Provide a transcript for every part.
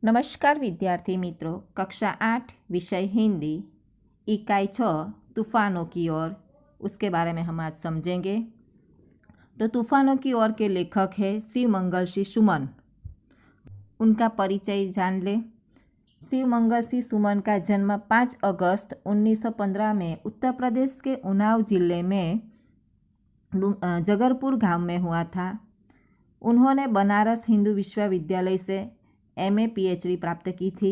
नमस्कार विद्यार्थी मित्रों, कक्षा 8 विषय हिंदी इकाई 6 तूफानों की ओर, उसके बारे में हम आज समझेंगे। तो तूफानों की ओर के लेखक है शिवमंगल सिंह सुमन। उनका परिचय जान ले। शिवमंगल सिंह सुमन का जन्म 5 अगस्त 1915 में उत्तर प्रदेश के उन्नाव जिले में जगरपुर गांव में हुआ था। उन्होंने बनारस हिंदू विश्वविद्यालय से MA PhD प्राप्त की थी।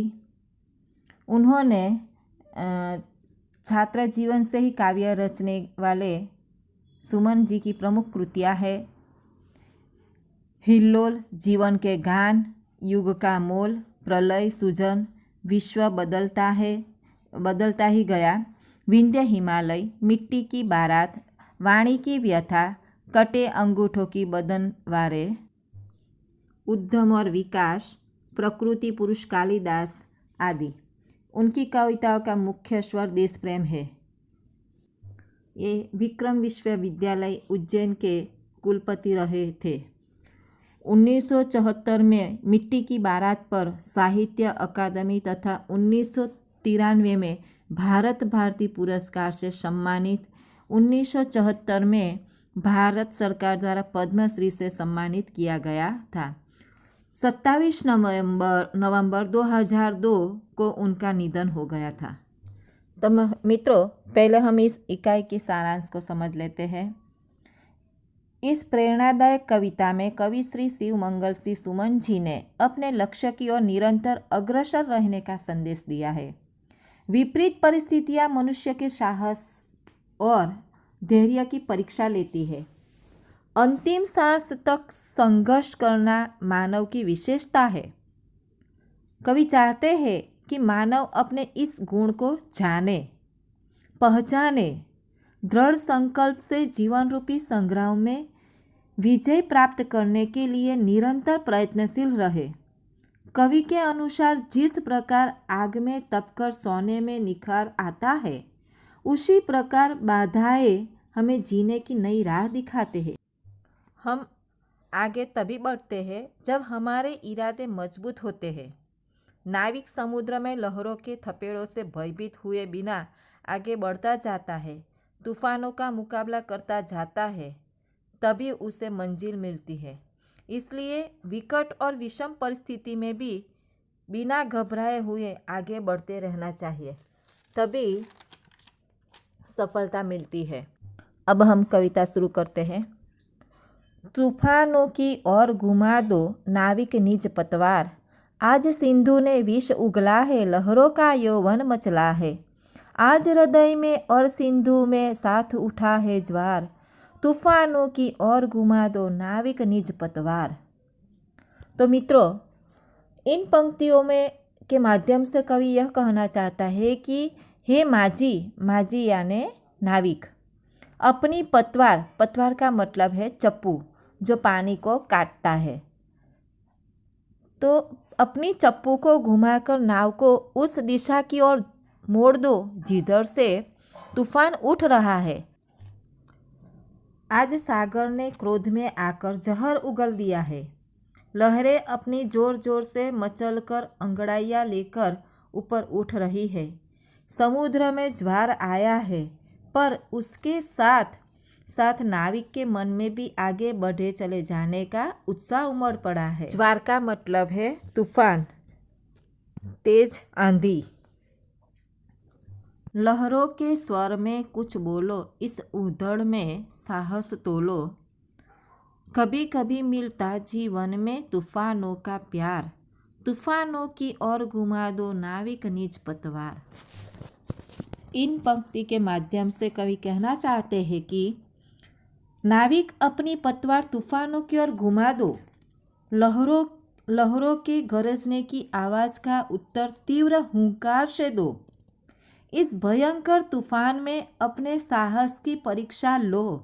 उन्होंने छात्र जीवन से ही काव्य रचने वाले सुमन जी की प्रमुख कृतियाँ है हिल्लोल, जीवन के गान, युग का मोल, प्रलय, सुजन, विश्व बदलता ही गया, विंध्य हिमालय, मिट्टी की बारात, वाणी की व्यथा, कटे अंगूठों की बदनवारे, उद्यम और विकास, प्रकृति पुरुष कालिदास आदि। उनकी कविताओं का मुख्य स्वर देश प्रेम है। ये विक्रम विश्वविद्यालय उज्जैन के कुलपति रहे थे। 1974 में मिट्टी की बारात पर साहित्य अकादमी तथा 1993 में भारत भारती पुरस्कार से सम्मानित। 1974 में भारत सरकार द्वारा पद्मश्री से सम्मानित किया गया था। 27 नवंबर 2002 को उनका निधन हो गया था। तो मित्रों, पहले हम इस इकाई के सारांश को समझ लेते हैं। इस प्रेरणादायक कविता में कवि श्री शिवमंगल सिंह सुमन जी ने अपने लक्ष्य की ओर निरंतर अग्रसर रहने का संदेश दिया है। विपरीत परिस्थितियां मनुष्य के साहस और धैर्य की परीक्षा लेती है। अंतिम सांस तक संघर्ष करना मानव की विशेषता है। कवि चाहते हैं कि मानव अपने इस गुण को जाने, पहचाने, दृढ़ संकल्प से जीवन रूपी संग्राम में विजय प्राप्त करने के लिए निरंतर प्रयत्नशील रहे। कवि के अनुसार जिस प्रकार आग में तपकर सोने में निखार आता है, उसी प्रकार बाधाएं हमें जीने की नई राह दिखाते हैं। हम आगे तभी बढ़ते हैं जब हमारे इरादे मजबूत होते हैं। नाविक समुद्र में लहरों के थपेड़ों से भयभीत हुए बिना आगे बढ़ता जाता है, तूफानों का मुकाबला करता जाता है, तभी उसे मंजिल मिलती है। इसलिए विकट और विषम परिस्थिति में भी बिना घबराए हुए आगे बढ़ते रहना चाहिए, तभी सफलता मिलती है। अब हम कविता शुरू करते हैं। तूफानों की ओर घुमा दो नाविक निज पतवार, आज सिंधु ने विष उगला है, लहरों का यौवन मचला है। आज हृदय में और सिंधु में साथ उठा है ज्वार, तूफानों की ओर घुमा दो नाविक निज पतवार। तो मित्रों, इन पंक्तियों में के माध्यम से कवि यह कहना चाहता है कि हे माझी यानी नाविक, अपनी पतवार का मतलब है चप्पू, जो पानी को काटता है। तो अपनी चप्पू को घुमाकर नाव को उस दिशा की ओर मोड़ दो जिधर से तूफान उठ रहा है। आज सागर ने क्रोध में आकर जहर उगल दिया है। लहरें अपनी जोर जोर से मचलकर अंगड़ाइयाँ लेकर ऊपर उठ रही है। समुद्र में ज्वार आया है, पर उसके साथ साथ नाविक के मन में भी आगे बढ़े चले जाने का उत्साह उमड़ पड़ा है। ज्वार का मतलब है तूफान, तेज आंधी। लहरों के स्वर में कुछ बोलो, इस उधड़ में साहस तोलो। कभी कभी मिलता जीवन में तूफानों का प्यार, तूफानों की ओर घुमा दो नाविक निज पतवार। इन पंक्ति के माध्यम से कवि कहना चाहते हैं कि नाविक अपनी पतवार तूफानों की ओर घुमा दो। लहरों के गरजने की आवाज़ का उत्तर तीव्र हुंकार से दो। इस भयंकर तूफान में अपने साहस की परीक्षा लो।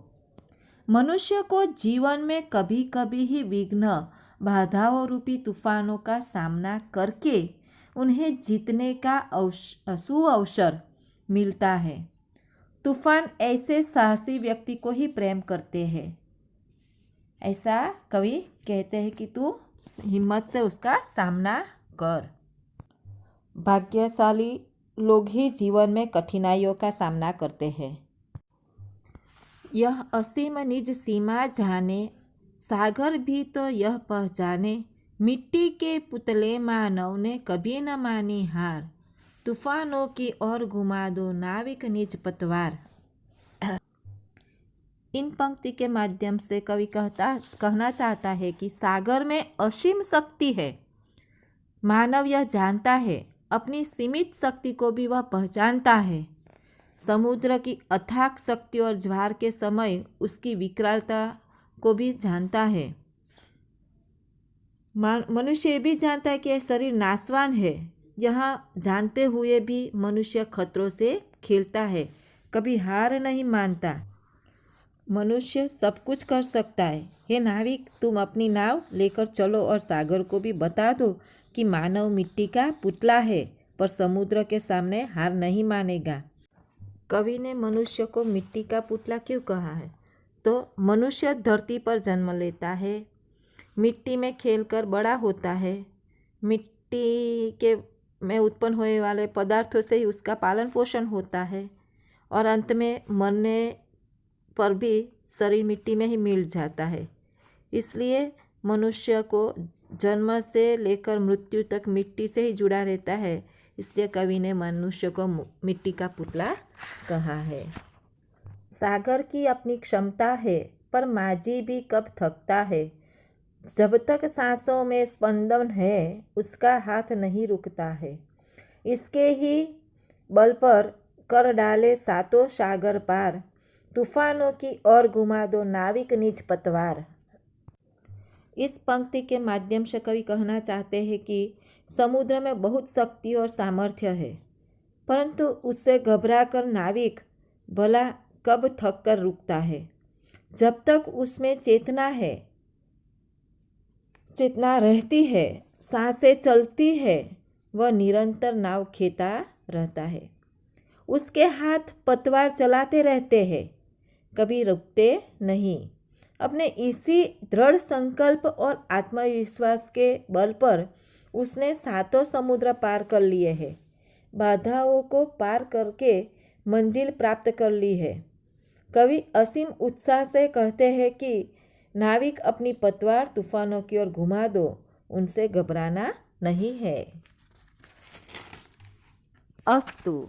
मनुष्य को जीवन में कभी कभी ही विघ्न, बाधाओं रूपी तूफानों का सामना करके उन्हें जीतने का सुअवसर मिलता है। तूफान ऐसे साहसी व्यक्ति को ही प्रेम करते हैं। ऐसा कवि कहते हैं कि तू हिम्मत से उसका सामना कर। भाग्यशाली लोग ही जीवन में कठिनाइयों का सामना करते हैं। यह असीम निज सीमा जाने, सागर भी तो यह पहचाने, मिट्टी के पुतले मानव ने कभी न मानी हार, तूफानों की ओर घुमा दो नाविक निज पतवार। इन पंक्ति के माध्यम से कवि कहना चाहता है कि सागर में असीम शक्ति है। मानव यह जानता है, अपनी सीमित शक्ति को भी वह पहचानता है। समुद्र की अथाक शक्ति और ज्वार के समय उसकी विकरालता को भी जानता है। मनुष्य ये भी जानता है कि यह शरीर नाशवान है। यहाँ जानते हुए भी मनुष्य खतरों से खेलता है, कभी हार नहीं मानता। मनुष्य सब कुछ कर सकता है। हे नाविक, तुम अपनी नाव लेकर चलो और सागर को भी बता दो कि मानव मिट्टी का पुतला है, पर समुद्र के सामने हार नहीं मानेगा। कवि ने मनुष्य को मिट्टी का पुतला क्यों कहा है? तो मनुष्य धरती पर जन्म लेता है, मिट्टी में खेलकर बड़ा होता है, मिट्टी के में उत्पन्न होने वाले पदार्थों से ही उसका पालन पोषण होता है और अंत में मरने पर भी शरीर मिट्टी में ही मिल जाता है। इसलिए मनुष्य को जन्म से लेकर मृत्यु तक मिट्टी से ही जुड़ा रहता है। इसलिए कवि ने मनुष्य को मिट्टी का पुतला कहा है। सागर की अपनी क्षमता है, पर माझी भी कब थकता है। जब तक सांसों में स्पंदन है, उसका हाथ नहीं रुकता है। इसके ही बल पर कर डाले सातों सागर पार, तूफानों की ओर घुमा दो नाविक निज पतवार। इस पंक्ति के माध्यम से कवि कहना चाहते हैं कि समुद्र में बहुत शक्ति और सामर्थ्य है, परंतु उससे घबराकर नाविक भला कब थक कर रुकता है। जब तक उसमें चेतना है, चेतना रहती है, सांसें चलती है, वह निरंतर नाव खेता रहता है। उसके हाथ पतवार चलाते रहते हैं, कभी रुकते नहीं। अपने इसी दृढ़ संकल्प और आत्मविश्वास के बल पर उसने सातों समुद्र पार कर लिए हैं, बाधाओं को पार करके मंजिल प्राप्त कर ली है। कवि असीम उत्साह से कहते हैं कि नाविक अपनी पतवार तूफानों की ओर घुमा दो, उनसे घबराना नहीं है। अस्तु।